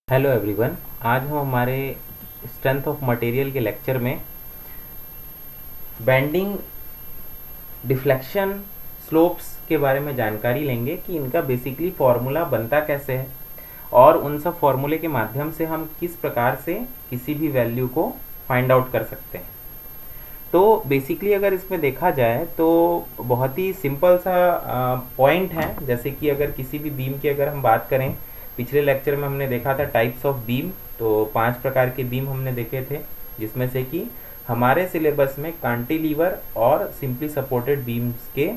Hello everyone. आज हम हमारे स्ट्रेंथ ऑफ मटेरियल के लेक्चर में बेंडिंग, डिफ्लेक्शन, स्लोप्स के बारे में जानकारी लेंगे कि इनका बेसिकली फॉर्मूला बनता कैसे है और उन सब फॉर्मूले के माध्यम से हम किस प्रकार से किसी भी वैल्यू को फाइंड आउट कर सकते हैं। तो बेसिकली अगर इसमें देखा जाए तो बहुत ही सिंपल सा पॉइंट है। जैसे कि अगर किसी भी बीम की अगर हम बात करें, पिछले लेक्चर में हमने देखा था टाइप्स ऑफ बीम। तो 5 प्रकार के बीम हमने देखे थे, जिसमें से कि हमारे सिलेबस में कांटिलीवर और सिंपली सपोर्टेड बीम्स के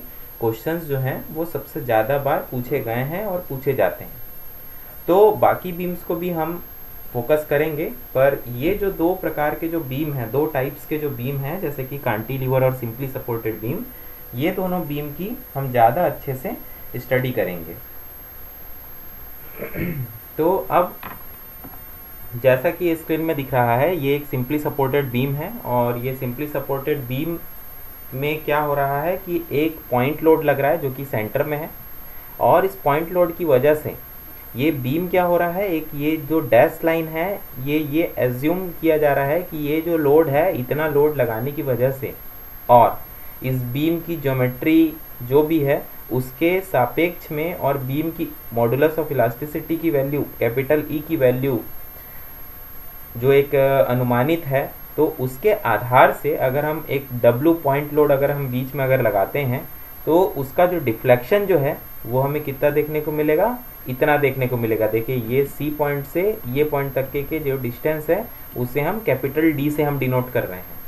क्वेश्चंस जो हैं वो सबसे ज़्यादा बार पूछे गए हैं और पूछे जाते हैं। तो बाकी बीम्स को भी हम फोकस करेंगे, पर ये जो दो प्रकार के जो बीम हैं, दो टाइप्स के जो बीम हैं, जैसे कि कांटिलीवर और सिंपली सपोर्टेड बीम, ये दोनों बीम की हम ज़्यादा अच्छे से स्टडी करेंगे। तो अब जैसा कि स्क्रीन में दिख रहा है, ये एक सिंपली सपोर्टेड बीम है और ये सिंपली सपोर्टेड बीम में क्या हो रहा है कि एक पॉइंट लोड लग रहा है जो कि सेंटर में है, और इस पॉइंट लोड की वजह से ये बीम क्या हो रहा है, एक ये जो डैश लाइन है, ये एज्यूम किया जा रहा है कि ये जो लोड है, इतना लोड लगाने की वजह से और इस बीम की ज्योमेट्री जो भी है उसके सापेक्ष में और बीम की मॉडुलस ऑफ इलास्टिसिटी की वैल्यू, कैपिटल ई की वैल्यू जो एक अनुमानित है, तो उसके आधार से अगर हम एक डब्लू पॉइंट लोड अगर हम बीच में अगर लगाते हैं तो उसका जो डिफ्लेक्शन जो है वो हमें कितना देखने को मिलेगा, इतना देखने को मिलेगा। देखिए ये सी पॉइंट से ये पॉइंट तक के जो डिस्टेंस है उसे हम कैपिटल डी से हम डिनोट कर रहे हैं।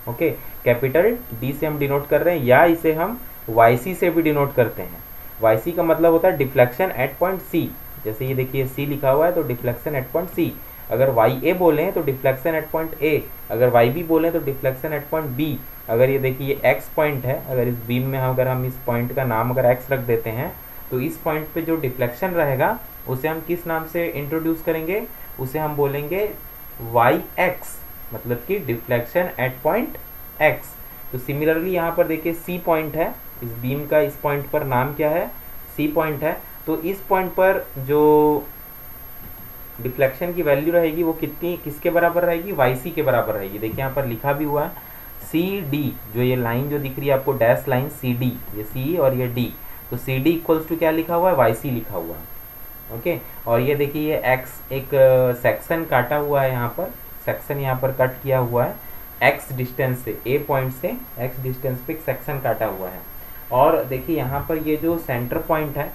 ओके, कैपिटल डी से हम डिनोट कर रहे हैं, या इसे हम वाई सी से भी डिनोट करते हैं। वाई सी का मतलब होता है डिफ्लेक्शन एट पॉइंट सी। जैसे ये देखिए सी लिखा हुआ है तो डिफ्लेक्शन एट पॉइंट सी। अगर वाई ए बोलें तो डिफ्लेक्शन एट पॉइंट ए, अगर वाई बी बोलें तो डिफ्लेक्शन एट पॉइंट बी। अगर ये देखिए ये एक्स पॉइंट है, अगर इस बीम में अगर हम इस पॉइंट का नाम अगर एक्स रख देते हैं तो इस पॉइंट पे जो डिफ्लेक्शन रहेगा उसे हम किस नाम से इंट्रोड्यूस करेंगे, उसे हम बोलेंगे वाई एक्स, मतलब कि डिफ्लेक्शन एट पॉइंट एक्स। तो सिमिलरली यहाँ पर देखिए सी पॉइंट है, इस बीम का इस पॉइंट पर नाम क्या है, सी पॉइंट है। तो इस पॉइंट पर जो डिफ्लेक्शन की वैल्यू रहेगी वो कितनी, किसके बराबर रहेगी, वाई सी के बराबर रहेगी। देखिए यहाँ पर लिखा भी हुआ है सी डी, जो ये लाइन जो दिख रही है आपको डैश लाइन सी डी, ये सी और ये डी, तो सी डी इक्वल्स टू क्या लिखा हुआ है, वाई सी लिखा हुआ है। ओके, और ये देखिए ये एक्स एक सेक्शन काटा हुआ है, यहाँ पर सेक्शन यहाँ पर कट किया हुआ है एक्स डिस्टेंस से, ए पॉइंट से एक्स डिस्टेंस पे एक सेक्शन काटा हुआ है। और देखिए यहाँ पर ये जो सेंटर पॉइंट है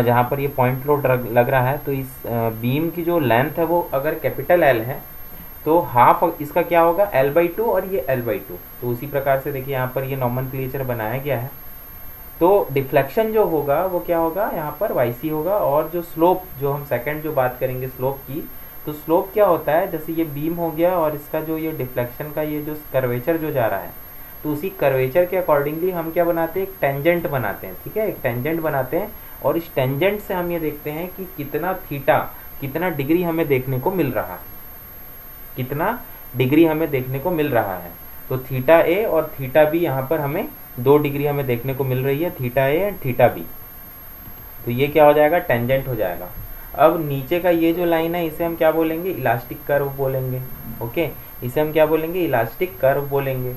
जहाँ पर ये पॉइंट लोड लग रहा है, तो इस बीम की जो लेंथ है वो अगर कैपिटल एल है तो हाफ इसका क्या होगा, एल बाई टू, और ये एल बाई टू। तो उसी प्रकार से देखिए यहाँ पर ये नॉमेनक्लेचर बनाया गया है। तो डिफ्लेक्शन जो होगा वो क्या होगा, यहाँ पर वाई सी होगा। और जो स्लोप, जो हम सेकंड जो बात करेंगे स्लोप की, तो स्लोप क्या होता है, जैसे ये बीम हो गया और इसका जो ये डिफ्लेक्शन का ये जो कर्वेचर जो जा रहा है, तो उसी कर्वेचर के अकॉर्डिंगली हम क्या बनाते हैं, एक टेंजेंट बनाते हैं। ठीक है, एक टेंजेंट बनाते हैं और इस टेंजेंट से हम ये देखते हैं कि कितना थीटा, कितना डिग्री हमें देखने को मिल रहा है, कितना डिग्री हमें देखने को मिल रहा है। तो थीटा ए और थीटा बी, यहाँ पर हमें 2 डिग्री हमें देखने को मिल रही है, theta A and theta B. तो ये क्या हो जाएगा, टेंजेंट हो जाएगा। अब नीचे का ये जो लाइन है इसे हम क्या बोलेंगे, इलास्टिक कर्व बोलेंगे। ओके, इसे हम क्या बोलेंगे, इलास्टिक कर्व बोलेंगे।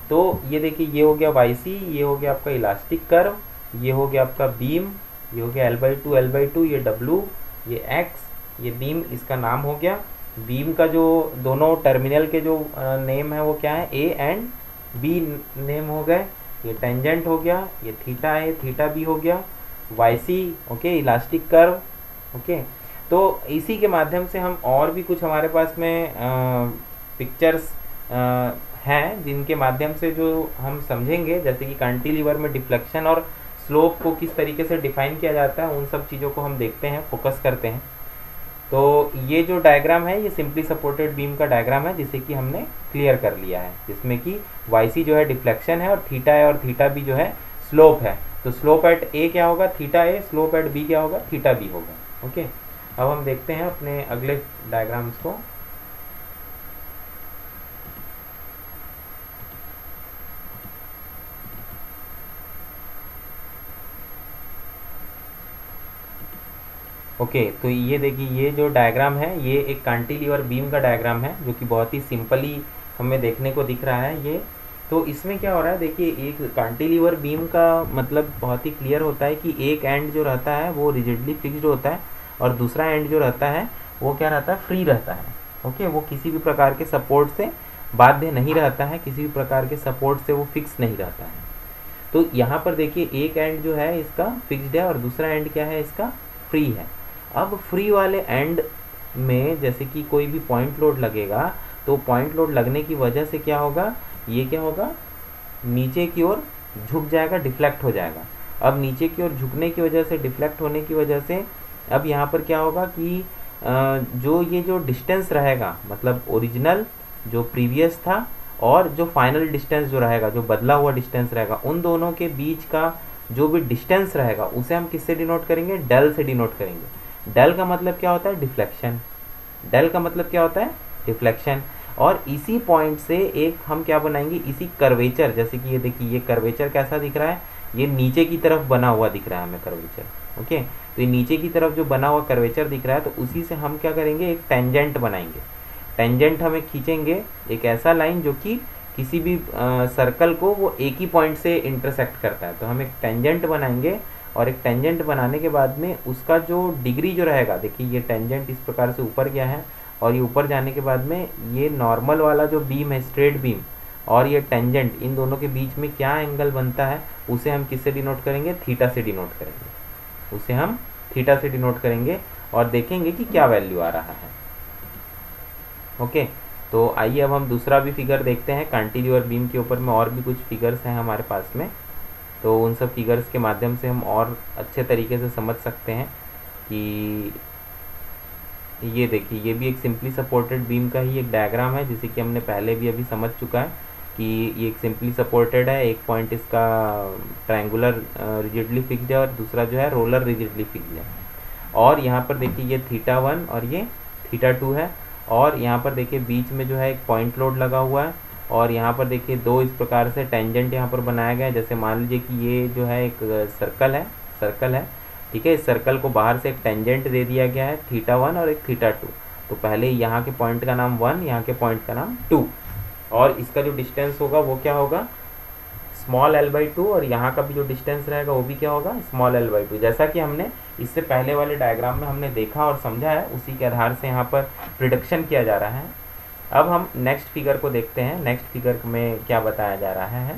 तो ये देखिए ये हो गया वाई सी, ये हो गया आपका इलास्टिक कर्व, ये हो गया आपका बीम, ये हो गया L by two, L by two, ये डब्लू, ये एक्स, ये बीम, इसका नाम हो गया। बीम का जो दोनों टर्मिनल के जो नेम है वो क्या है, ए एंड बी नेम हो गए। ये टेंजेंट हो गया, ये थीटा ए थीटा बी हो गया, Y C, okay, elastic curve. Okay, तो इसी के माध्यम से हम और भी कुछ हमारे पास में पिक्चर्स हैं जिनके माध्यम से जो हम समझेंगे, जैसे कि कैंटिलीवर में डिफ्लेक्शन और स्लोप को किस तरीके से डिफाइन किया जाता है, उन सब चीज़ों को हम देखते हैं, फोकस करते हैं। तो ये जो डायग्राम है ये सिंपली सपोर्टेड बीम का डायग्राम है, जिसे कि हमने क्लियर कर लिया है, जिसमें कि वाई सी जो है डिफ्लेक्शन है और थीटा है और थीटा बी जो है स्लोप है। तो स्लोप एट ए क्या होगा, theta A, slope at B क्या होगा, थीटा बी होगा। ओके, अब हम देखते हैं अपने अगले डायग्राम्स को। ओके, तो ये देखिए ये जो डायग्राम है ये एक कैंटिलीवर बीम का डायग्राम है जो कि बहुत ही सिंपली हमें देखने को दिख रहा है ये। तो इसमें क्या हो रहा है, देखिए एक कैंटिलीवर बीम का मतलब बहुत ही क्लियर होता है कि एक एंड जो रहता है वो रिजिडली फिक्स्ड होता है और दूसरा एंड जो रहता है वो क्या रहता है, फ्री रहता है। ओके, वो किसी भी प्रकार के सपोर्ट से बाध्य नहीं रहता है, किसी भी प्रकार के सपोर्ट से वो फिक्स नहीं रहता है। तो यहाँ पर देखिए एक एंड जो है इसका फिक्स्ड है और दूसरा एंड क्या है, इसका फ्री है। अब फ्री वाले एंड में जैसे कि कोई भी पॉइंट लोड लगेगा तो पॉइंट लोड लगने की वजह से क्या होगा, ये क्या होगा, नीचे की ओर झुक जाएगा, डिफ्लेक्ट हो जाएगा। अब नीचे की ओर झुकने की वजह से, डिफ्लेक्ट होने की वजह से अब यहाँ पर क्या होगा कि जो ये जो डिस्टेंस रहेगा, मतलब ओरिजिनल जो प्रीवियस था और जो फाइनल डिस्टेंस जो रहेगा, जो बदला हुआ डिस्टेंस रहेगा, उन दोनों के बीच का जो भी डिस्टेंस रहेगा उसे हम किससे डिनोट करेंगे, डेल से डिनोट करेंगे। डेल का मतलब क्या होता है, डिफ्लेक्शन। डेल का मतलब क्या होता है, डिफ्लेक्शन। और इसी पॉइंट से एक हम क्या बनाएंगे, इसी कर्वेचर, जैसे कि ये देखिए ये कर्वेचर कैसा दिख रहा है, ये नीचे की तरफ बना हुआ दिख रहा है हमें कर्वेचर। ओके, तो ये नीचे की तरफ जो बना हुआ कर्वेचर दिख रहा है तो उसी से हम क्या करेंगे, एक टेंजेंट बनाएंगे। टेंजेंट हमें खींचेंगे एक ऐसा लाइन जो कि किसी भी सर्कल को वो एक ही पॉइंट से इंटरसेक्ट करता है। तो हम एक टेंजेंट बनाएंगे और एक टेंजेंट बनाने के बाद में उसका जो डिग्री जो रहेगा, देखिए ये टेंजेंट इस प्रकार से ऊपर गया है और ये ऊपर जाने के बाद में ये नॉर्मल वाला जो बीम है, स्ट्रेट बीम, और ये टेंजेंट, इन दोनों के बीच में क्या एंगल बनता है उसे हम किससे डिनोट करेंगे, थीटा से डिनोट करेंगे। उसे हम थीटा से डिनोट करेंगे और देखेंगे कि क्या वैल्यू आ रहा है। ओके, तो आइए अब हम दूसरा भी फिगर देखते हैं। कैंटिलीवर बीम के ऊपर में और भी कुछ फिगर्स हैं हमारे पास में, तो उन सब फिगर्स के माध्यम से हम और अच्छे तरीके से समझ सकते हैं कि ये देखिए ये भी एक सिंपली सपोर्टेड बीम का ही एक डायग्राम है, जिसे कि हमने पहले भी अभी समझ चुका है कि ये एक सिंपली सपोर्टेड है। एक पॉइंट इसका ट्रायंगुलर रिजिडली फिक्स्ड है और दूसरा जो है रोलर रिजिडली फिक्स्ड है। और यहाँ पर देखिए ये θ1 और ये θ2 है और यहाँ पर देखिए बीच में जो है एक पॉइंट लोड लगा हुआ है और यहाँ पर देखिए दो इस प्रकार से टेंजेंट यहाँ पर बनाया गया है। जैसे मान लीजिए कि ये जो है एक सर्कल है, ठीक है। इस सर्कल को बाहर से एक टेंजेंट दे दिया गया है θ1 और एक θ2। तो पहले यहाँ के पॉइंट का नाम 1, यहाँ के पॉइंट का नाम 2 और इसका जो डिस्टेंस होगा वो क्या होगा, स्मॉल l/2 और यहाँ का भी जो डिस्टेंस रहेगा वो भी क्या होगा, स्मॉल l/2। जैसा कि हमने इससे पहले वाले डायग्राम में हमने देखा और समझा है, उसी के आधार से यहाँ पर प्रिडिक्शन किया जा रहा है। अब हम नेक्स्ट फिगर को देखते हैं। नेक्स्ट फिगर में क्या बताया जा रहा है,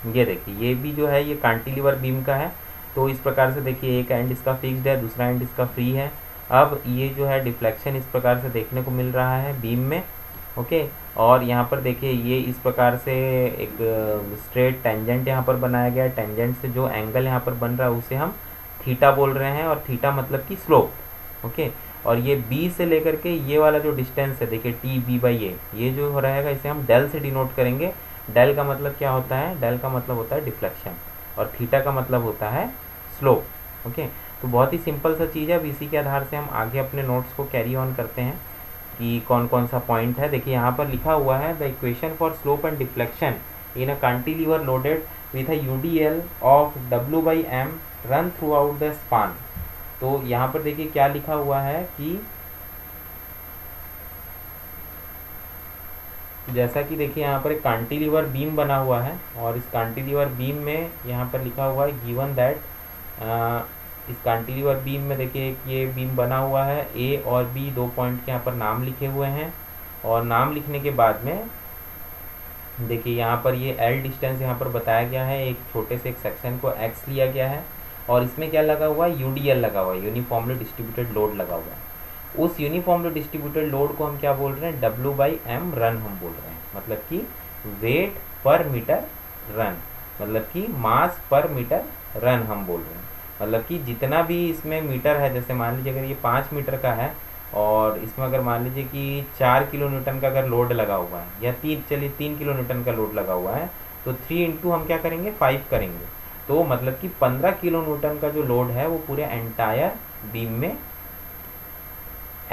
ये देखिए ये भी जो है ये कैंटिलीवर बीम का है। तो इस प्रकार से देखिए एक एंड इसका फिक्स्ड है, दूसरा एंड इसका फ्री है। अब ये जो है डिफ्लेक्शन इस प्रकार से देखने को मिल रहा है बीम में। ओके, और यहाँ पर देखिए ये इस प्रकार से एक स्ट्रेट टेंजेंट यहाँ पर बनाया गया है। टेंजेंट से जो एंगल यहाँ पर बन रहा है उसे हम थीटा बोल रहे हैं और थीटा मतलब कि स्लोप। ओके, और ये बी से लेकर के ये वाला जो डिस्टेंस है देखिए TB/A, ये जो हो रहेगा इसे हम डेल से डिनोट करेंगे। डेल का मतलब क्या होता है, डेल का मतलब होता है डिफ्लेक्शन और थीटा का मतलब होता है स्लोप। ओके, तो बहुत ही सिंपल सा चीज़ है। अब इसी के आधार से हम आगे अपने नोट्स को कैरी ऑन करते हैं कि कौन कौन सा पॉइंट है। देखिए यहाँ पर लिखा हुआ है the equation for slope and deflection in a cantilever loaded with a UDL of W/m run through out the span. तो यहाँ पर देखिए क्या लिखा हुआ है कि जैसा कि देखिए यहाँ पर एक कैंटिलीवर बीम बना हुआ है और इस कैंटिलीवर बीम में यहाँ पर लिखा हुआ है गिवन दैट, इस कैंटिलीवर बीम में देखिए ये बीम बना हुआ है, A और B दो पॉइंट के यहाँ पर नाम लिखे हुए हैं और नाम लिखने के बाद में देखिए यहाँ पर ये L डिस्टेंस यहाँ पर बताया गया है। एक छोटे से एक सेक्शन को X लिया गया है और इसमें क्या लगा हुआ है, UDL लगा हुआ है, यूनिफॉर्मली डिस्ट्रीब्यूटेड लोड लगा हुआ है। उस यूनिफॉर्मली डिस्ट्रीब्यूटेड लोड को हम क्या बोल रहे हैं, W/m रन हम बोल रहे हैं, मतलब कि वेट पर मीटर रन, मतलब कि मास पर मीटर रन हम बोल रहे हैं। मतलब कि जितना भी इसमें मीटर है, जैसे मान लीजिए अगर ये 5 मीटर का है और इसमें अगर मान लीजिए कि 4 किलो न्यूटन का अगर लोड लगा हुआ है या 3 किलो न्यूटन का लोड लगा हुआ है तो 3 इंटू हम क्या करेंगे, 5 करेंगे। तो मतलब कि 15 किलो न्यूटन का जो लोड है वो पूरे एंटायर बीम में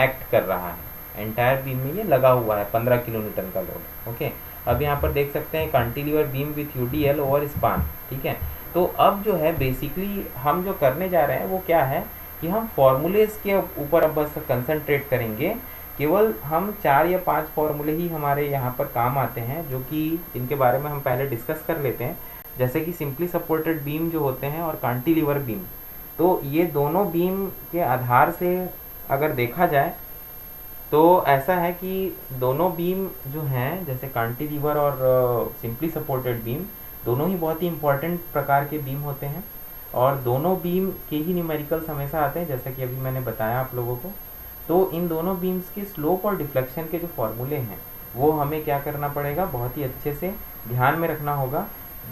एक्ट कर रहा है। एंटायर बीम में ये लगा हुआ है 15 किलो न्यूटन का लोड। ओके, अब यहाँ पर देख सकते हैं cantilever beam with UDL over span, ठीक है। तो अब जो है बेसिकली हम जो करने जा रहे हैं वो क्या है कि हम फॉर्मूलेस के ऊपर अब बस कंसंट्रेट करेंगे। केवल हम 4 या 5 फॉर्मूले ही हमारे यहाँ पर काम आते हैं, जो कि इनके बारे में हम पहले डिस्कस कर लेते हैं। जैसे कि सिंपली सपोर्टेड बीम जो होते हैं और कांटिलीवर बीम, तो ये दोनों बीम के आधार से अगर देखा जाए तो ऐसा है कि दोनों बीम जो हैं, जैसे कांटिलीवर और सिंपली सपोर्टेड बीम, दोनों ही बहुत ही इंपॉर्टेंट प्रकार के बीम होते हैं और दोनों बीम के ही न्यूमेरिकल्स हमेशा आते हैं, जैसा कि अभी मैंने बताया आप लोगों को। तो इन दोनों बीम्स की स्लोप और डिफ्लेक्शन के जो फॉर्मूले हैं वो हमें क्या करना पड़ेगा, बहुत ही अच्छे से ध्यान में रखना होगा,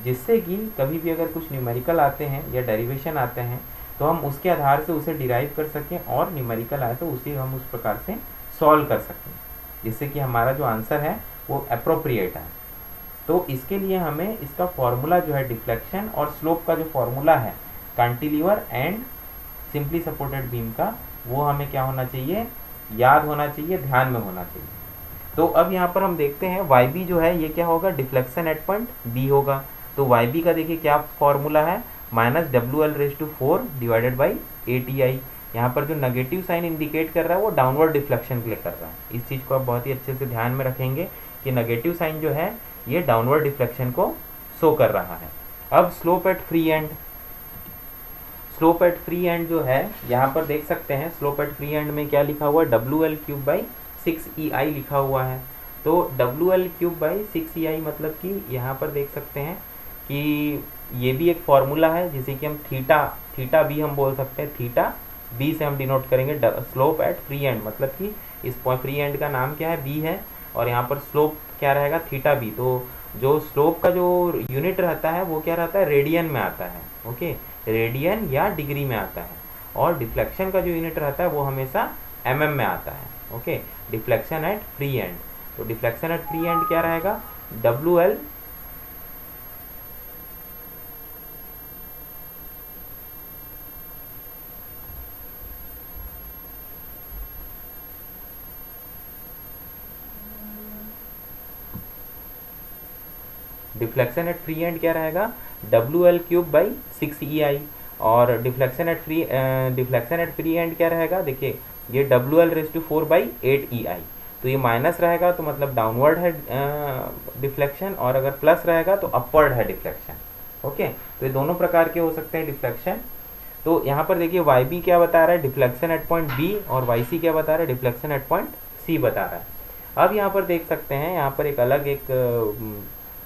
जिससे कि कभी भी अगर कुछ न्यूमेरिकल आते हैं या डेरिवेशन आते हैं तो हम उसके आधार से उसे डिराइव कर सकें, और न्यूमेरिकल आए तो उसे हम उस प्रकार से सॉल्व कर सकें, जिससे कि हमारा जो आंसर है वो अप्रोप्रिएट है। तो इसके लिए हमें इसका फॉर्मूला जो है डिफ्लेक्शन और स्लोप का जो फॉर्मूला है cantilever and simply supported beam का, वो हमें क्या होना चाहिए, याद होना चाहिए, ध्यान में होना चाहिए। तो अब यहाँ पर हम देखते हैं वाई बी जो है ये क्या होगा, डिफ्लेक्शन एट पॉइंट बी होगा। तो वाई बी का देखिए क्या फॉर्मूला है, -WL⁴ डिवाइडेड बाई ATI। यहाँ पर जो नेगेटिव साइन इंडिकेट कर रहा है वो डाउनवर्ड डिफ्लेक्शन के लिए कर रहा है। इस चीज़ को आप बहुत ही अच्छे से ध्यान में रखेंगे कि नेगेटिव साइन जो है ये डाउनवर्ड डिफ्लेक्शन को शो कर रहा है। अब slope at free and, slope at free and जो है यहाँ पर देख सकते हैं, स्लोप एट फ्री एंड में क्या लिखा हुआ है, WL⁴/6EI लिखा हुआ है। तो WL⁴/6EI मतलब कि यहाँ पर देख सकते हैं कि ये भी एक फॉर्मूला है जिसे कि हम थीटा बी हम बोल सकते हैं, थीटा बी से हम डिनोट करेंगे स्लोप एट फ्री एंड, मतलब कि इस फ्री एंड का नाम क्या है, बी है, और यहाँ पर स्लोप क्या रहेगा, थीटा बी। तो जो स्लोप का जो यूनिट रहता है वो क्या रहता है, रेडियन में आता है, ओके, रेडियन या डिग्री में आता है, और डिफ्लेक्शन का जो यूनिट रहता है वो हमेशा mm में आता है, okay, deflection at free and. तो डिफ्लेक्शन एट फ्री एंड क्या रहेगा, WL deflection at free and क्या रहेगा, WL⁴/6EI, और डिफ्लेक्शन एट फ्री एंड क्या रहेगा, देखिए ये WL⁴/8EI। तो ये माइनस रहेगा तो मतलब डाउनवर्ड है डिफ्लेक्शन, और अगर प्लस रहेगा तो अपवर्ड है डिफ्लेक्शन, ओके। तो ये दोनों प्रकार के हो सकते हैं डिफ्लेक्शन। तो यहाँ पर देखिए वाई बी क्या बता रहा है, डिफ्लेक्शन एट पॉइंट बी, और वाई सी क्या बता रहा है, डिफ्लेक्शन एट पॉइंट सी बता रहा है। अब यहाँ पर देख सकते हैं, यहाँ पर एक अलग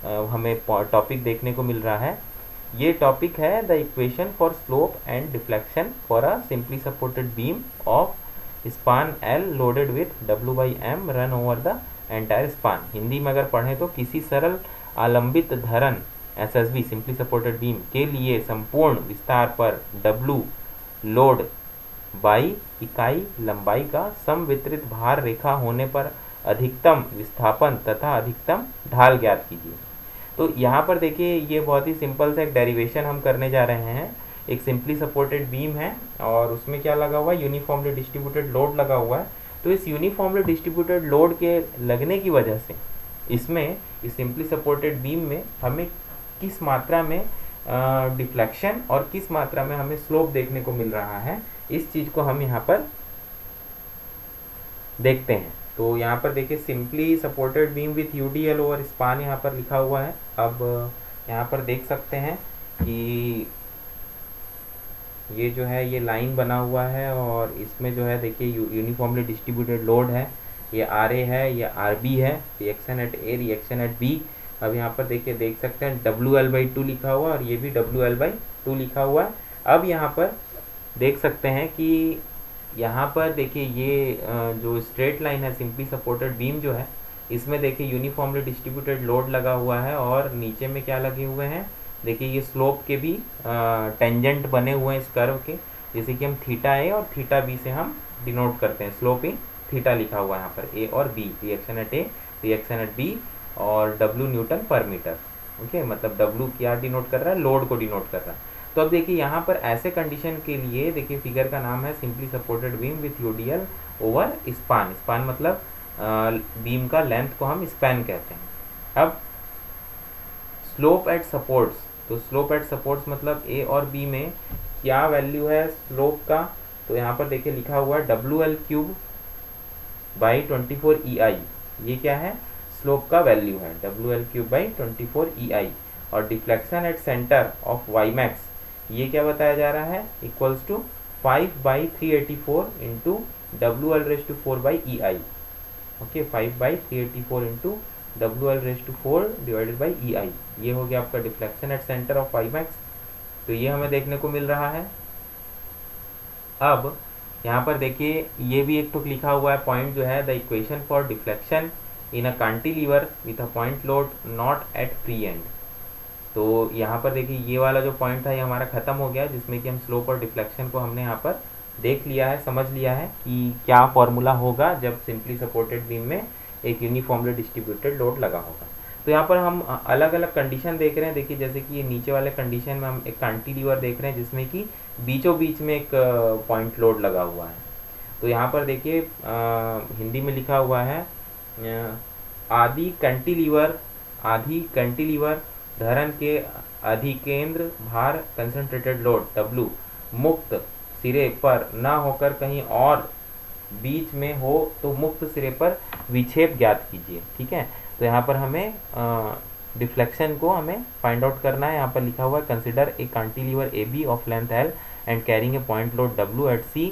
हमें टॉपिक देखने को मिल रहा है। ये टॉपिक है the equation for slope and deflection for a simply supported beam of span L loaded with W/m run over the entire span. Hindi में अगर पढ़ें तो किसी सरल आलंबित धरन SSB सिंपली सपोर्टेड बीम के लिए संपूर्ण विस्तार पर W लोड बाई इकाई लंबाई का समवितरित भार रेखा होने पर अधिकतम विस्थापन तथा अधिकतम ढाल ज्ञात कीजिए। तो यहाँ पर देखिए ये बहुत ही सिंपल सा एक डेरिवेशन हम करने जा रहे हैं। एक सिंपली सपोर्टेड बीम है और उसमें क्या लगा हुआ है, यूनिफॉर्मली डिस्ट्रीब्यूटेड लोड लगा हुआ है। तो इस यूनिफॉर्मली डिस्ट्रीब्यूटेड लोड के लगने की वजह से इसमें, इस सिंपली सपोर्टेड बीम में हमें किस मात्रा में डिफ्लेक्शन और किस मात्रा में हमें स्लोप देखने को मिल रहा है, इस चीज़ को हम यहाँ पर देखते हैं। तो यहाँ पर देखिए simply supported beam with UDL over span यहाँ पर लिखा हुआ है। अब यहाँ पर देख सकते हैं कि ये जो है ये लाइन बना हुआ है और इसमें जो है देखिए यूनिफॉर्मली डिस्ट्रीब्यूटेड लोड है, ये RA है, ये RB है, reaction at A, reaction at B। अब यहाँ पर देखिए देख सकते हैं WL/2 लिखा हुआ और ये भी WL/2 लिखा हुआ है। अब यहाँ पर देख सकते हैं कि यहाँ पर देखिए ये जो स्ट्रेट लाइन है सिंपली सपोर्टेड बीम जो है, इसमें देखिए यूनिफॉर्मली डिस्ट्रीब्यूटेड लोड लगा हुआ है और नीचे में क्या लगे हुए हैं, देखिए ये स्लोप के भी टेंजेंट बने हुए हैं इस कर्व के, जैसे कि हम थीटा A और थीटा B से हम डिनोट करते हैं। स्लोप इन थीटा लिखा हुआ है यहाँ पर A और B, reaction at A, reaction at B, और W न्यूटन पर मीटर, ओके, मतलब W क्या डिनोट कर रहा है, लोड को डिनोट कर रहा है। तो अब देखिए यहाँ पर ऐसे कंडीशन के लिए देखिए फिगर का नाम है simply supported beam with UDL over span. Span मतलब बीम का लेंथ को हम स्पैन कहते हैं। अब स्लोप एट सपोर्ट्स, तो स्लोप एट सपोर्ट्स मतलब A और B में क्या वैल्यू है स्लोप का, तो यहाँ पर देखिए लिखा हुआ है WL क्यूब बाई 24 EI, ये क्या है, स्लोप का वैल्यू है, WL क्यूब बाई 24 EI। और deflection at centre of Y max, ये क्या बताया जा रहा है, equals to 5/384 into WL⁴/EI। Okay, 5/384 into WL⁴ divided by EI, ये हो गया आपका deflection at centre of Y max. तो ये हमें देखने को मिल रहा है। अब यहाँ पर देखिए ये भी एक टुक लिखा हुआ है पॉइंट जो है, the equation for deflection in a cantilever with a point load not at free and. तो यहाँ पर देखिए ये वाला जो पॉइंट था ये हमारा खत्म हो गया, जिसमें कि हम स्लोप और डिफ्लेक्शन को हमने यहाँ पर देख लिया है, समझ लिया है कि क्या फॉर्मूला होगा जब सिंपली सपोर्टेड बीम में एक यूनिफॉर्मली डिस्ट्रीब्यूटेड लोड लगा होगा। तो यहाँ पर हम अलग अलग कंडीशन देख रहे हैं। देखिए जैसे कि ये नीचे वाले कंडीशन में हम एक कैंटिलीवर देख रहे हैं जिसमें कि बीचों बीच में एक पॉइंट लोड लगा हुआ है। तो यहाँ पर देखिए हिंदी में लिखा हुआ है आदि कैंटिलीवर धरन के अधिकेंद्र भार कंसंट्रेटेड लोड W मुक्त सिरे पर ना होकर कहीं और बीच में हो तो मुक्त सिरे पर विक्षेप ज्ञात कीजिए। ठीक है, तो यहाँ पर हमें डिफ्लेक्शन को हमें फाइंड आउट करना है। यहाँ पर लिखा हुआ है consider a cantilever AB of length L and carrying a point load W at C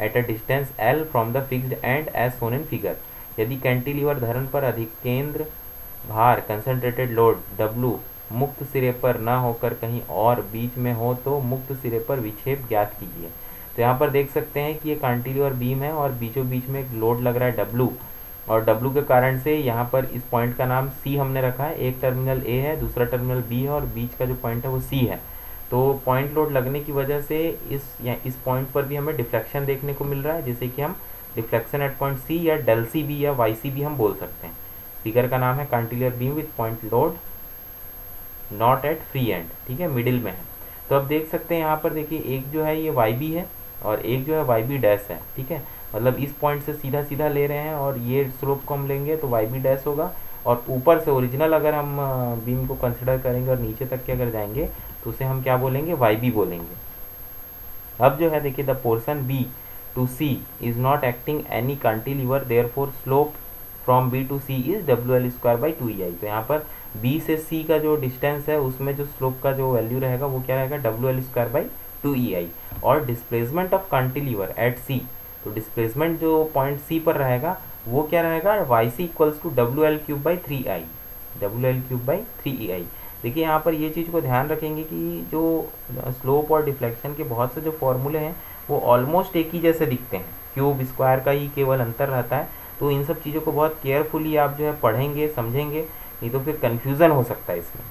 at a distance L from the fixed end as shown in figure. यदि कैंटिलीवर धरन पर अधिकेंद्र भार कंसंट्रेटेड लोड W मुक्त सिरे पर न होकर कहीं और बीच में हो तो मुक्त सिरे पर विक्षेप ज्ञात कीजिए। तो यहाँ पर देख सकते हैं कि ये कैंटिलीवर बीम है और बीचों बीच में एक लोड लग रहा है W, और W के कारण से यहाँ पर इस पॉइंट का नाम C हमने रखा है। एक टर्मिनल A है, दूसरा टर्मिनल B है और बीच का जो पॉइंट है वो C है। तो पॉइंट लोड लगने की वजह से इस पॉइंट पर भी हमें डिफ्लेक्शन देखने को मिल रहा है, जिसे कि हम डिफ्लेक्शन एट पॉइंट C या डेल C भी या YC भी हम बोल सकते हैं। फिगर का नाम है cantilever beam with point load not at free and. ठीक है, मिडिल में है। तो अब देख सकते हैं यहाँ पर देखिए एक जो है ये YB है और एक जो है YB डैश है। ठीक है, मतलब इस पॉइंट से सीधा सीधा ले रहे हैं और ये स्लोप को हम लेंगे तो YB डैश होगा, और ऊपर से ओरिजिनल अगर हम बीम को कंसिडर करेंगे और नीचे तक के अगर जाएंगे तो उसे हम क्या बोलेंगे, YB बोलेंगे। अब जो है देखिए the portion B to C is not acting any cantilever therefore slope from B to C is WL²/2EI। तो यहाँ पर B से C का जो डिस्टेंस है उसमें जो स्लोप का जो वैल्यू रहेगा वो क्या रहेगा, WL²/2EI। और displacement of cantilever at C, तो डिस्प्लेसमेंट जो पॉइंट C पर रहेगा वो क्या रहेगा, YC equals to WL³/3EI, WL³/3EI। देखिए यहाँ पर ये चीज़ को ध्यान रखेंगे कि जो स्लोप और डिफ्लेक्शन के बहुत से जो फॉर्मूले हैं वो ऑलमोस्ट एक ही जैसे दिखते हैं, क्यूब स्क्वायर का ही केवल अंतर रहता है। तो इन सब चीज़ों को बहुत केयरफुली आप जो है पढ़ेंगे, समझेंगे, नहीं तो फिर कन्फ्यूज़न हो सकता है इसमें।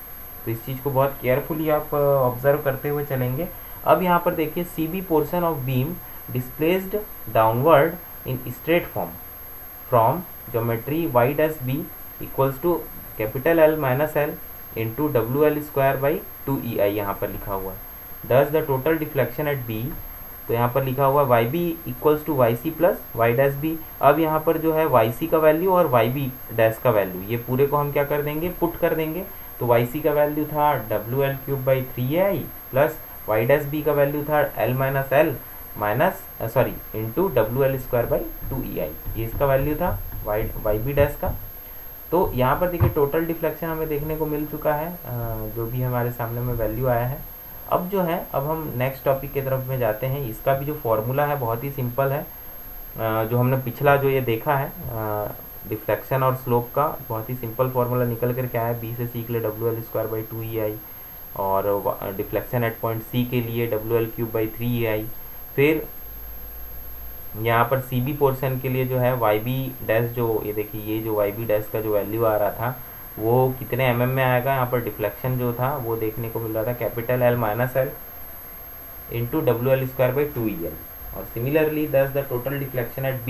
तो इस चीज़ को बहुत केयरफुली आप ऑब्जर्व करते हुए चलेंगे। अब यहाँ पर देखिए CB portion of beam displaced downward in straight form from geometry y' B equals to capital L minus L into WL²/2EI यहाँ पर लिखा हुआ है। Thus the total deflection at B, तो यहाँ पर लिखा हुआ है YB equals to YC plus y'B। अब यहाँ पर जो है YC का वैल्यू और YB डैश का वैल्यू, ये पूरे को हम क्या कर देंगे, पुट कर देंगे। तो YC का वैल्यू था WL³/3EI प्लस y'B का वैल्यू था L minus L minus into WL²/2EI, ये इसका वैल्यू था YB डैश का। तो यहाँ पर देखिए टोटल डिफ्लेक्शन हमें देखने को मिल चुका है, जो भी हमारे सामने में वैल्यू आया है। अब जो है अब हम नेक्स्ट टॉपिक की तरफ में जाते हैं। इसका भी जो फॉर्मूला है बहुत ही सिंपल है, जो हमने पिछला जो ये देखा है डिफ्लेक्शन और स्लोप का, बहुत ही सिंपल फार्मूला निकल कर के आया है। B से C के लिए WL²/2EI और डिफ्लेक्शन एट पॉइंट C के लिए WL³/3EI। फिर यहाँ पर CB पोर्शन के लिए जो है YB डैश, जो ये देखिए ये जो YB डैश का जो वैल्यू आ रहा था वो कितने mm में आएगा, यहाँ पर डिफ्लेक्शन जो था वो देखने को मिल रहा था capital L minus L into WL²/2EI। और सिमिलरली दस the total deflection at B,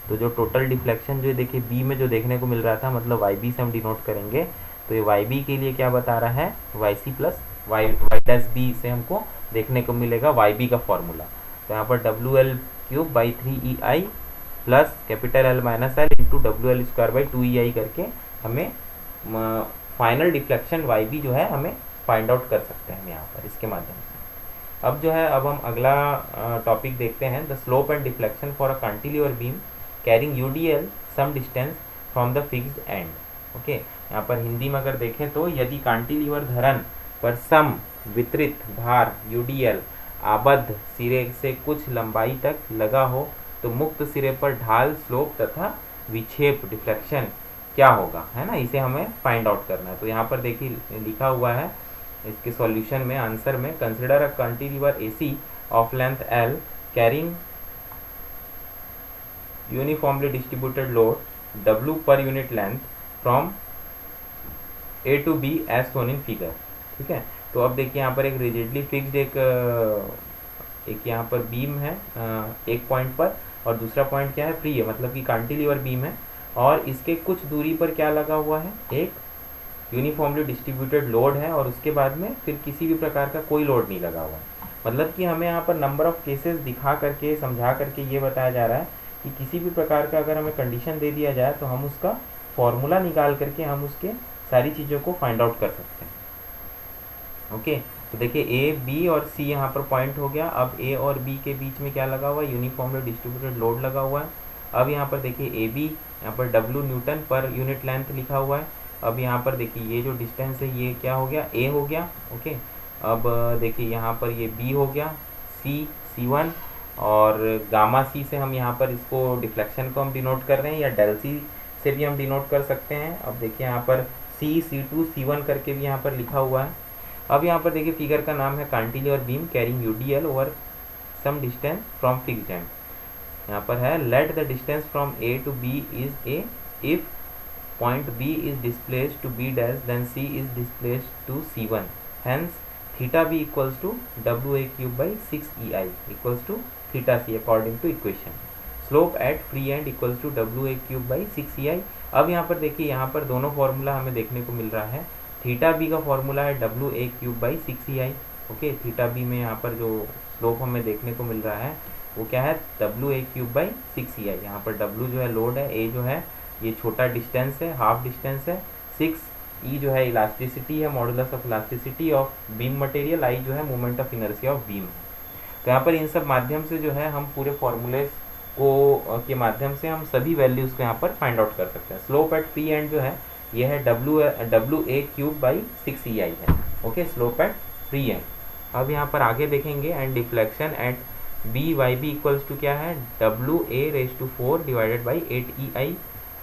तो जो टोटल डिफ्लेक्शन जो देखिए B में जो देखने को मिल रहा था, मतलब YB से हम डिनोट करेंगे, तो ये YB के लिए क्या बता रहा है, YC प्लस y'(B) से हमको देखने को मिलेगा YB का फॉर्मूला। तो यहाँ पर WL³/3EI plus capital L minus L into WL²/2EI करके हमें फाइनल डिफ्लेक्शन YB जो है हमें फाइंड आउट कर सकते हैं हम यहाँ पर इसके माध्यम से। अब जो है अब हम अगला टॉपिक देखते हैं, the slope and deflection for a cantilever beam carrying UDL some distance from the fixed end. Okay, यहाँ पर हिंदी में अगर देखें तो यदि कैंटिलीवर धरन पर सम वितरित भार यूडीएल आबद्ध सिरे से कुछ लंबाई तक लगा हो तो मुक्त सिरे पर ढाल स्लोप तथा विक्षेप डिफ्लेक्शन क्या होगा, है ना, इसे हमें फाइंड आउट करना है। तो यहाँ पर देखिए लिखा हुआ है इसके सॉल्यूशन में, आंसर में, consider a cantilever AC of length L carrying uniformly distributed load W per unit length from A to B as shown in figure. ठीक है, तो अब देखिए यहाँ पर एक रिजिडली फिक्स्ड एक यहाँ पर बीम है एक पॉइंट पर, और दूसरा पॉइंट क्या है, फ्री है, मतलब कि कैंटिलीवर बीम है, और इसके कुछ दूरी पर क्या लगा हुआ है, एक यूनिफॉर्मली डिस्ट्रीब्यूटेड लोड है, और उसके बाद में फिर किसी भी प्रकार का कोई लोड नहीं लगा हुआ है। मतलब कि हमें यहाँ पर नंबर ऑफ केसेस दिखा करके समझा करके ये बताया जा रहा है कि किसी भी प्रकार का अगर हमें कंडीशन दे दिया जाए तो हम उसका फॉर्मूला निकाल करके हम उसके सारी चीज़ों को फाइंड आउट कर सकते हैं। ओके, तो देखिए ए बी और सी यहाँ पर पॉइंट हो गया। अब ए और बी के बीच में क्या लगा हुआ है, यूनिफॉर्मली डिस्ट्रीब्यूटेड लोड लगा हुआ है। अब यहाँ पर देखिए ए बी, यहाँ पर W न्यूटन पर यूनिट लेंथ लिखा हुआ है। अब यहाँ पर देखिए ये जो डिस्टेंस है ये क्या हो गया, ए हो गया। ओके, अब देखिए यहाँ पर ये बी हो गया, सी C1, और गामा सी से हम यहाँ पर इसको डिफ्लेक्शन को हम डिनोट कर रहे हैं, या डेल सी से भी हम डिनोट कर सकते हैं। अब देखिए यहाँ पर C2 C1 करके भी यहाँ पर लिखा हुआ है। अब यहाँ पर देखिए फिगर का नाम है cantilever beam carrying UDL over some distance from fixed end. यहाँ पर है let the distance from A to B is a if point B is displaced to B dash then C is displaced to C1, hence theta B equals to WA cube by 6EI equals to theta C according to equation. Slope at free end equals to WA cube by 6EI। अब यहाँ पर देखिए यहाँ पर दोनों formula हमें देखने को मिल रहा है। थीटा बी का फॉर्मूला है WA क्यूब बाई 6EI। ओके, थीटा बी में यहाँ पर जो स्लोप हमें देखने को मिल रहा है वो क्या है, WA क्यूब बाई 6EI। यहाँ पर W जो है लोड है, A जो है ये छोटा डिस्टेंस है, हाफ डिस्टेंस है, 6E जो है इलास्टिसिटी है, modulus of elasticity of beam material, I जो है moment of inertia of beam. तो यहाँ पर इन सब माध्यम से जो है हम पूरे फॉर्मूले को के माध्यम से हम सभी वैल्यूज़ को यहाँ पर फाइंड आउट कर सकते हैं। स्लोप एट फ्री एंड जो है ये है WA क्यूब बाई 6EI है। Okay, slope at free end. अब यहाँ पर आगे देखेंगे, and deflection at BYB equals to क्या है, WA⁴ डिवाइडेड बाई 8EI,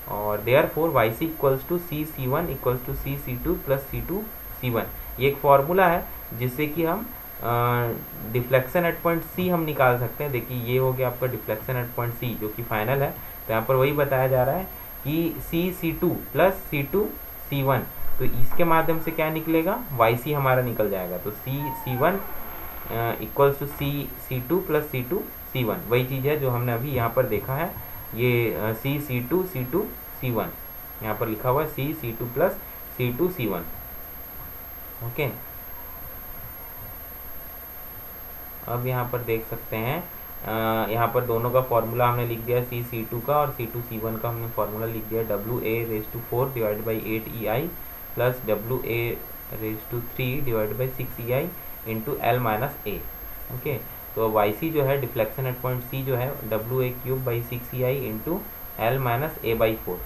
और therefore YC equals to CC1 equals to CC2 plus C2C1। ये एक फॉर्मूला है जिससे कि हम डिफ्लेक्शन एट पॉइंट C हम निकाल सकते हैं। देखिए ये हो गया आपका डिफ्लेक्शन एट पॉइंट C जो कि फाइनल है। तो यहाँ पर वही बताया जा रहा है कि CC2 प्लस C2C1, तो इसके माध्यम से क्या निकलेगा, YC हमारा निकल जाएगा। तो CC1 equals to CC2 plus C2C1, वही चीज़ है जो हमने अभी यहाँ पर देखा है। ये C2C1 यहाँ पर लिखा हुआ है C2 प्लस C2C1। ओके, अब यहाँ पर देख सकते हैं यहाँ पर दोनों का फॉर्मूला हमने लिख दिया, C2 का और C2C1 का हमने फॉर्मूला लिख दिया, WA⁴ divide by 8EI plus WA⁴ divide by 6EI into L minus A। Okay, तो YC जो है डिफ्लेक्शन एट पॉइंट C जो है WA cube by 6EI into L minus A/4।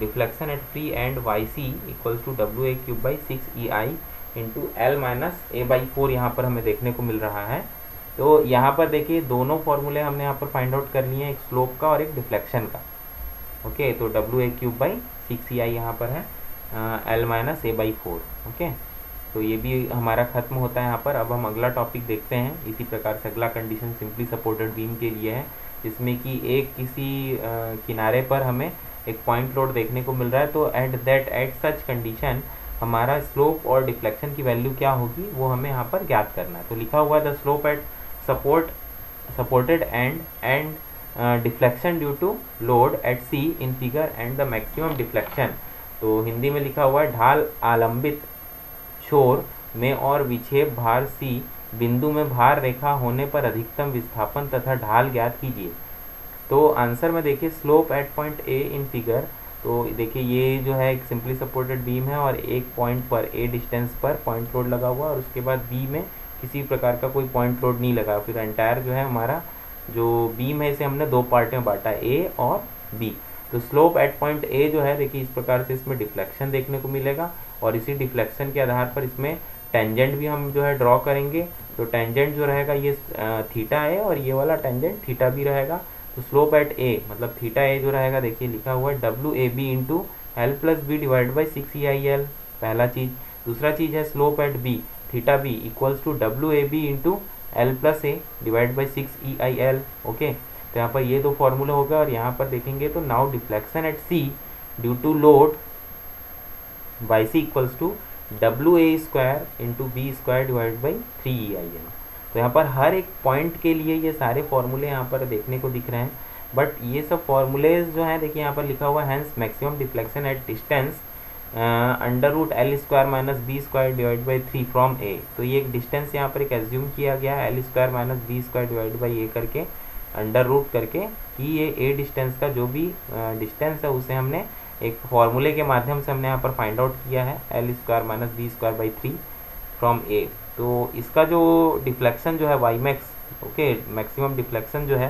Deflection at free end YC equals to WA cube by 6EI into L minus A/4 यहाँ पर हमें देखने को मिल रहा है। तो यहाँ पर देखिए दोनों फॉर्मूले हमने यहाँ पर फाइंड आउट कर लिए हैं, एक स्लोप का और एक डिफ्लेक्शन का। ओके, तो WA क्यूब बाई 6EI यहाँ पर है, L माइनस A/4। ओके, तो ये भी हमारा खत्म होता है यहाँ पर। अब हम अगला टॉपिक देखते हैं। इसी प्रकार से अगला कंडीशन सिंपली सपोर्टेड बीम के लिए है, जिसमें कि एक किसी किनारे पर हमें एक पॉइंट लोड देखने को मिल रहा है। तो एट सच कंडीशन हमारा स्लोप और डिफ्लेक्शन की वैल्यू क्या होगी वो हमें यहाँ पर ज्ञात करना है। तो लिखा हुआ the slope at supported end deflection due to load at C in figure and the maximum deflection. तो हिंदी में लिखा हुआ है ढाल आलंबित छोर में और विक्षेप भार C बिंदु में भार रेखा होने पर अधिकतम विस्थापन तथा ढाल ज्ञात कीजिए। तो आंसर में देखिए slope eight point A in figure, तो देखिए ये जो है एक सिंपली सपोर्टेड बीम है और एक पॉइंट पर A डिस्टेंस पर पॉइंट लोड लगा हुआ और उसके बाद B में किसी प्रकार का कोई पॉइंट लोड नहीं लगा। फिर एंटायर जो है हमारा जो बीम है इसे हमने दो पार्ट में बांटा है, ए और बी। तो स्लोप एट पॉइंट ए जो है देखिए इस प्रकार से इसमें डिफ्लेक्शन देखने को मिलेगा और इसी डिफ्लेक्शन के आधार पर इसमें टेंजेंट भी हम जो है ड्रॉ करेंगे। तो टेंजेंट जो रहेगा ये थीटा है और ये वाला टेंजेंट थीटा भी रहेगा। तो स्लोप एट ए मतलब थीटा ए जो रहेगा देखिए लिखा हुआ है W A B into L plus B divide by 6EIL, पहला चीज़। दूसरा चीज़ है slope at B theta B equals to W A B into L plus A divide by 6EIL। Okay, तो यहाँ पर ये दो फॉर्मूला होगा और यहाँ पर देखेंगे तो now deflection at C due to load by C equals to W A square into B square divide by 3EIL। तो यहाँ पर हर एक पॉइंट के लिए ये सारे फॉर्मूले यहाँ पर देखने को दिख रहे हैं, बट ये सब फॉर्मूलेज जो हैं देखिए यहाँ पर लिखा हुआ है hence maximum deflection at distance under root L square minus B square divide by 3 from A. तो ये एक डिस्टेंस यहाँ पर एक एज्यूम किया गया L square minus B square divide by A करके अंडर रूट करके कि ये ए डिस्टेंस का जो भी डिस्टेंस है उसे हमने एक फॉर्मूले के माध्यम से हमने यहाँ पर फाइंड आउट किया है L square minus B square by 3 from A. तो इसका जो डिफ्लेक्शन जो है Y max, okay, maximum deflection जो है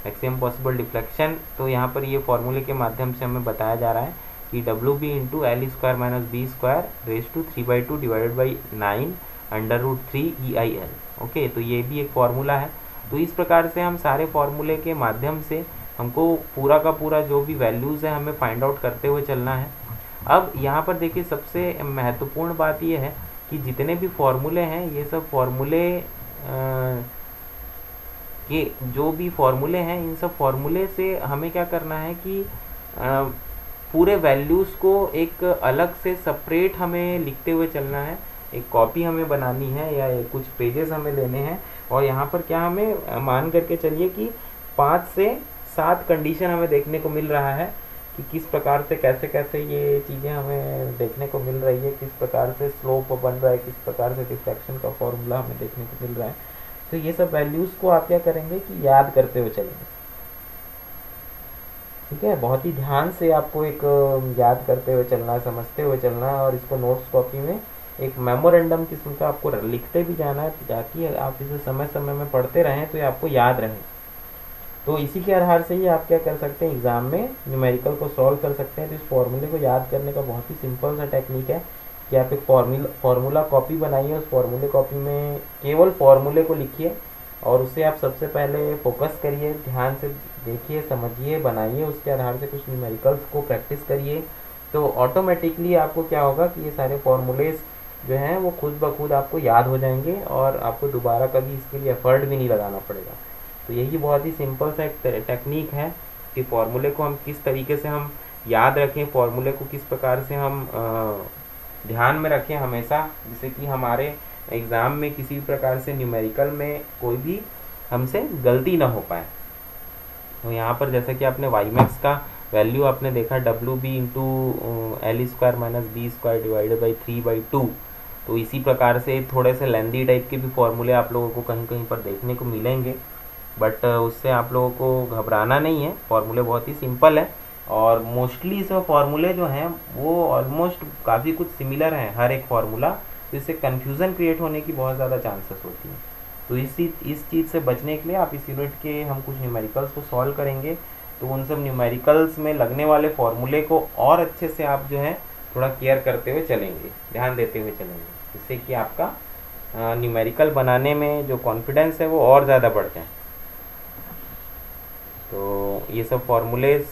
मैक्सिमम पॉसिबल डिफ्लेक्शन, तो यहाँ पर ये फॉर्मूले के माध्यम से हमें बताया जा रहा है कि W B into L square minus B square raise to 3/2 divided by 9 under root 3EIL। Okay, तो ये भी एक फॉर्मूला है। तो इस प्रकार से हम सारे फॉर्मूले के माध्यम से हमको पूरा का पूरा जो भी वैल्यूज़ है हमें फाइंड आउट करते हुए चलना है। अब यहाँ पर देखिए सबसे महत्वपूर्ण बात ये है कि जितने भी फॉर्मूले हैं ये सब फॉर्मूले के जो भी फॉर्मूले हैं इन सब फॉर्मूले से हमें क्या करना है कि पूरे वैल्यूज़ को एक अलग से सेपरेट हमें लिखते हुए चलना है। एक कॉपी हमें बनानी है या कुछ पेजेस हमें लेने हैं और यहाँ पर क्या हमें मान करके चलिए कि 5 से 7 कंडीशन हमें देखने को मिल रहा है कि किस प्रकार से कैसे कैसे ये चीज़ें हमें देखने को मिल रही है, किस प्रकार से स्लोप बन रहा है, किस प्रकार से डिफ्लेक्शन का फॉर्मूला हमें देखने को मिल रहा है। तो ये सब वैल्यूज़ को आप क्या करेंगे कि याद करते हुए चलेंगे, ठीक है। बहुत ही ध्यान से आपको एक याद करते हुए चलना है, समझते हुए चलना है और इसको नोट्स कॉपी में एक मेमोरेंडम किस्म का आपको लिखते भी जाना है ताकि आप इसे समय समय में पढ़ते रहें तो ये आपको याद रहे। तो इसी के आधार से ही आप क्या कर सकते हैं, एग्ज़ाम में न्यूमेरिकल को सॉल्व कर सकते हैं। तो इस फॉर्मूले को याद करने का बहुत ही सिंपल सा टेक्निक है कि आप एक फार्मूला कॉपी बनाइए, उस फार्मूले कॉपी में केवल फार्मूले को लिखिए और उससे आप सबसे पहले फोकस करिए, ध्यान से देखिए, समझिए, बनाइए, उसके आधार से कुछ न्यूमेरिकल्स को प्रैक्टिस करिए। तो ऑटोमेटिकली आपको क्या होगा कि ये सारे फॉर्मूलेज जो हैं वो खुद ब खुद आपको याद हो जाएंगे और आपको दोबारा कभी इसके लिए एफर्ट भी नहीं लगाना पड़ेगा। तो यही बहुत ही सिंपल सा एक टेक्निक है कि फॉर्मूले को हम किस तरीके से हम याद रखें, फॉर्मूले को किस प्रकार से हम ध्यान में रखें हमेशा, जिससे कि हमारे एग्ज़ाम में किसी भी प्रकार से न्यूमेरिकल में कोई भी हमसे गलती ना हो पाए। तो यहाँ पर जैसा कि आपने वाई मैक्स का वैल्यू आपने देखा W B into L square minus B square divided by 3/2। तो इसी प्रकार से थोड़े से लेंदी टाइप के भी फॉर्मूले आप लोगों को कहीं कहीं पर देखने को मिलेंगे, बट उससे आप लोगों को घबराना नहीं है। फॉर्मूले बहुत ही सिंपल है और मोस्टली इस फॉर्मूले जो हैं वो ऑलमोस्ट काफ़ी कुछ सिमिलर हैं हर एक फार्मूला, जिससे कन्फ्यूज़न क्रिएट होने की बहुत ज़्यादा चांसेस होती हैं। तो इस चीज़ से बचने के लिए आप इस यूनिट के हम कुछ न्यूमेरिकल्स को सॉल्व करेंगे। तो उन सब न्यूमेरिकल्स में लगने वाले फॉर्मूले को और अच्छे से आप जो है थोड़ा केयर करते हुए चलेंगे, ध्यान देते हुए चलेंगे, जिससे कि आपका न्यूमेरिकल बनाने में जो कॉन्फिडेंस है वो और ज़्यादा बढ़ जाए। तो ये सब फॉर्मूलेज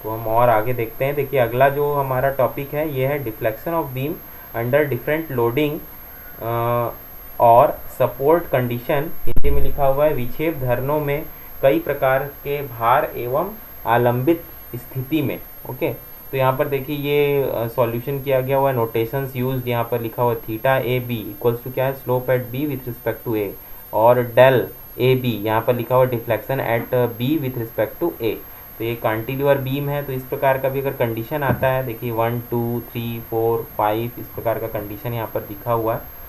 को हम और आगे देखते हैं। देखिए अगला जो हमारा टॉपिक है ये है deflection of beam under different loading और सपोर्ट कंडीशन। हिंदी में लिखा हुआ है विक्षेप धरणों में कई प्रकार के भार एवं आलंबित स्थिति में। ओके, तो यहाँ पर देखिए ये सॉल्यूशन किया गया हुआ है, नोटेशंस यूज्ड यहाँ पर लिखा हुआ theta A B equals to क्या है, slope at B with respect to A, और डेल ए बी यहाँ पर लिखा हुआ deflection at B with respect to A. तो ये कैंटिलीवर बीम है, तो इस प्रकार का भी अगर कंडीशन आता है, देखिए 1 2 3 4 5 इस प्रकार का कंडीशन यहाँ पर दिखा हुआ है।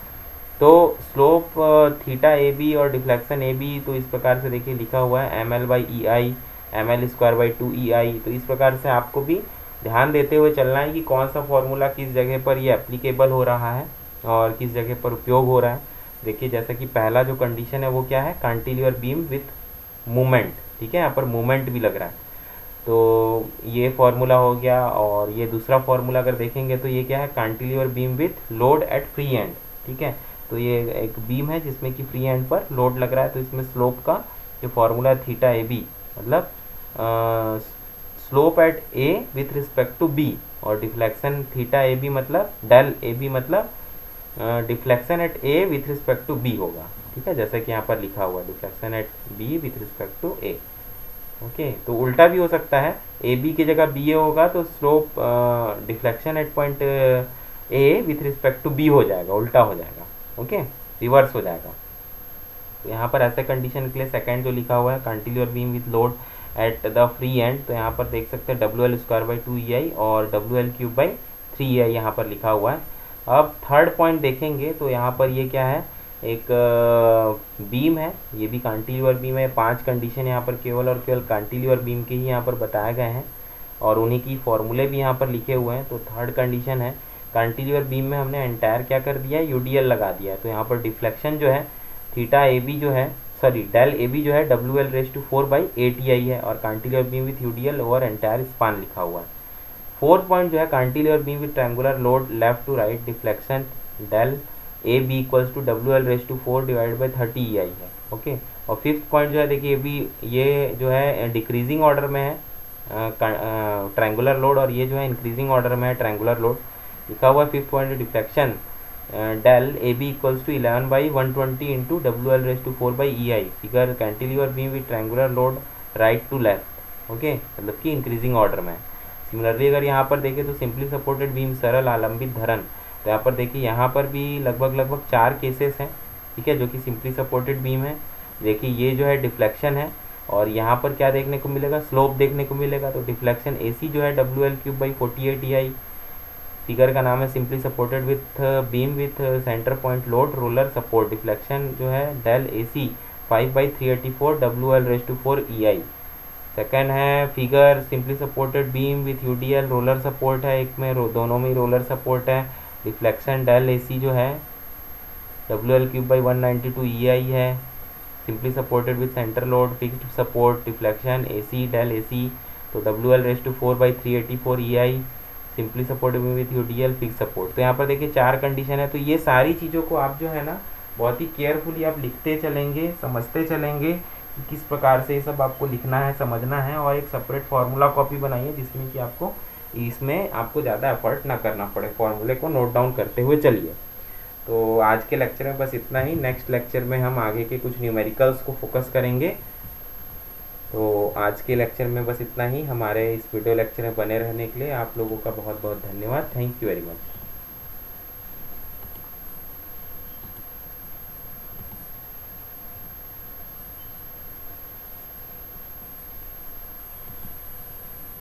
तो स्लोप थीटा ए बी और डिफ्लेक्शन ए बी तो इस प्रकार से देखिए लिखा हुआ है ml/ei ml²/2ei। तो इस प्रकार से आपको भी ध्यान देते हुए चलना है कि कौन सा फॉर्मूला किस जगह पर ये एप्लीकेबल हो रहा है। और किस जगह पर उपयोग हो रहा है। देखिए जैसा कि पहला जो कंडीशन है वो क्या है, कैंटिलीवर बीम विथ मूवमेंट, ठीक है, यहाँ पर मूवमेंट भी लग रहा है, तो ये फॉर्मूला हो गया। और ये दूसरा फॉर्मूला अगर देखेंगे तो ये क्या है, cantilever beam with load at free and, ठीक है, तो ये एक बीम है जिसमें कि फ्री एंड पर लोड लग रहा है, तो इसमें स्लोप का जो फॉर्मूला है थीटा ए बी, मतलब slope at A with respect to B, और डिफ्लेक्शन थीटा ए बी मतलब डेल ए बी मतलब deflection at A with respect to B होगा, ठीक है, जैसा कि यहाँ पर लिखा हुआ है deflection at B with respect to A. Okay, तो उल्टा भी हो सकता है, ए बी की जगह बी ए होगा तो slope deflection at point A with respect to B हो जाएगा, उल्टा हो जाएगा, ओके, रिवर्स हो जाएगा। तो यहाँ पर ऐसे कंडीशन के लिए सेकंड जो लिखा हुआ है cantilever beam with load at the free and, तो यहाँ पर देख सकते हैं W L square by 2EI और W L cube by 3EI यहाँ पर लिखा हुआ है। अब थर्ड पॉइंट देखेंगे तो यहाँ पर ये क्या है, एक बीम है, ये भी कैंटिलीवर बीम है। 5 कंडीशन यहाँ पर केवल और केवल कैंटिलीवर बीम के ही यहाँ पर बताए गए हैं और उन्हीं की फॉर्मूले भी यहाँ पर लिखे हुए हैं। तो थर्ड कंडीशन है कैंटिलीवर बीम में हमने एंटायर क्या कर दिया है, यूडीएल लगा दिया है, तो यहाँ पर डिफ्लेक्शन जो है थीटा ए बी जो है, सॉरी डेल ए बी जो है WL⁴ बाई 8EI है, और cantilever beam with UDL over entire span लिखा हुआ है। फोर्थ पॉइंट जो है cantilever beam with triangular load left to right deflection del A B equals to WL⁴ divide by 30EI है, ओके। और fifth point जो है देखिए ये जो है डिक्रीजिंग ऑर्डर में है ट्रायंगुलर लोड, और ये जो है इंक्रीजिंग ऑर्डर में है ट्रायंगुलर लोड लिखा हुआ है। Fifth point deflection del A B equals to 11/120 into WL⁴ by EI, figure cantilever beam with triangular load right to left, okay, मतलब कि इंक्रीजिंग ऑर्डर में है। सिमिलरली अगर यहाँ पर देखें तो सिंपली सपोर्टेड बीम सरल आलंबित धरन, तो यहाँ पर देखिए यहाँ पर भी लगभग 4 केसेस हैं, ठीक है, जो कि सिंपली सपोर्टेड बीम है। देखिए ये जो है डिफ्लेक्शन है, और यहाँ पर क्या देखने को मिलेगा, स्लोप देखने को मिलेगा। तो डिफ्लेक्शन AC जो है WL³ बाई 48EI, फिगर का नाम है simply supported with beam with centre point load roller support, deflection जो है del AC 5/384 WL⁴ EI। Second है figure simply supported beam with UDL roller support है, एक में दोनों में रोलर सपोर्ट है, डिफ्लेक्शन डेल AC जो है WL³ बाई 192 EI है, simply supported with centre load fixed support, deflection AC del AC तो WL⁴ by 384 EI, simply supported with UDL fix support. तो यहाँ पर देखिए 4 कंडीशन है। तो ये सारी चीज़ों को आप जो है ना बहुत ही केयरफुली आप लिखते चलेंगे, समझते चलेंगे कि किस प्रकार से ये सब आपको लिखना है, समझना है, और एक सेपरेट फार्मूला कॉपी बनाइए जिसमें कि आपको इसमें आपको ज़्यादा एफर्ट ना करना पड़े, फार्मूले को नोट डाउन करते हुए चलिए। तो आज के लेक्चर में बस इतना ही। नेक्स्ट लेक्चर में हम आगे के कुछ न्यूमेरिकल्स को फोकस करेंगे। तो आज के लेक्चर में बस इतना ही। हमारे इस वीडियो लेक्चर में बने रहने के लिए आप लोगों का बहुत बहुत धन्यवाद। Thank you very much.